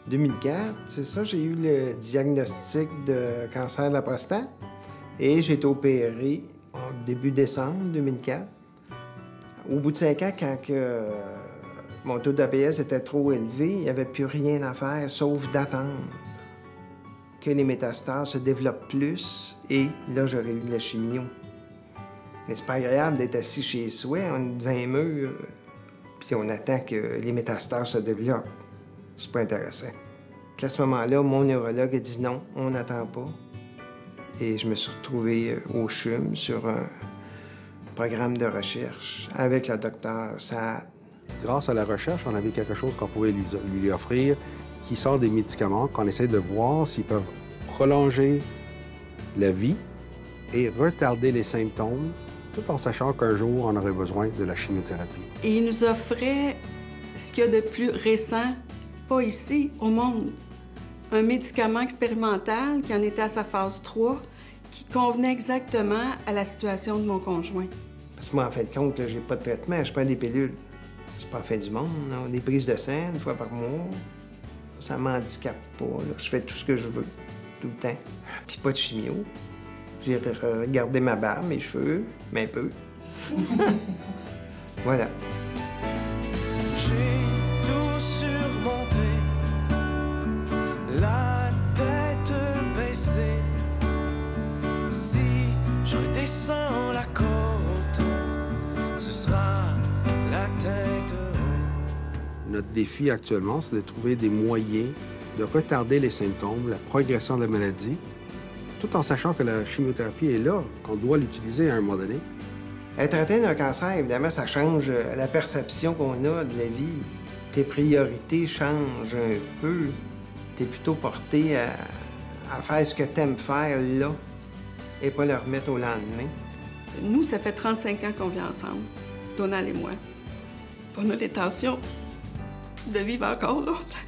2004, c'est ça, j'ai eu le diagnostic de cancer de la prostate et j'ai été opéré en début décembre 2004. Au bout de 5 ans, quand mon taux d'APS était trop élevé, il n'y avait plus rien à faire sauf d'attendre que les métastases se développent plus et là, j'aurais eu de la chimio. Mais c'est pas agréable d'être assis chez soi, on est devant un mur, puis on attend que les métastases se développent. C'est pas intéressant. Puis à ce moment-là, mon neurologue a dit non, on n'attend pas. Et je me suis retrouvé au CHUM sur un programme de recherche avec le docteur Saad. Grâce à la recherche, on avait quelque chose qu'on pouvait lui offrir qui sort des médicaments, qu'on essaie de voir s'ils peuvent prolonger la vie et retarder les symptômes, tout en sachant qu'un jour, on aurait besoin de la chimiothérapie. Et il nous offrait ce qu'il y a de plus récent, pas ici, au monde. Un médicament expérimental qui en était à sa phase 3, qui convenait exactement à la situation de mon conjoint. Parce que moi, en fin de compte, j'ai pas de traitement, je prends des pilules. C'est pas la fin du monde, non? Des prises de sang, une fois par mois. Ça m'handicape pas, là. Je fais tout ce que je veux, tout le temps. Puis pas de chimio. J'ai regardé ma barbe, mes cheveux, mais un peu. Voilà. J'ai tout surmonté, la tête baissée. Si je redescends la côte, ce sera la tête haute. Notre défi actuellement, c'est de trouver des moyens de retarder les symptômes, la progression de la maladie, tout en sachant que la chimiothérapie est là, qu'on doit l'utiliser à un moment donné. Être atteint d'un cancer, évidemment, ça change la perception qu'on a de la vie. Tes priorités changent un peu. Tu es plutôt porté à faire ce que tu aimes faire là et pas le remettre au lendemain. Nous, ça fait 35 ans qu'on vit ensemble, Donald et moi. On a l'intention de vivre encore longtemps.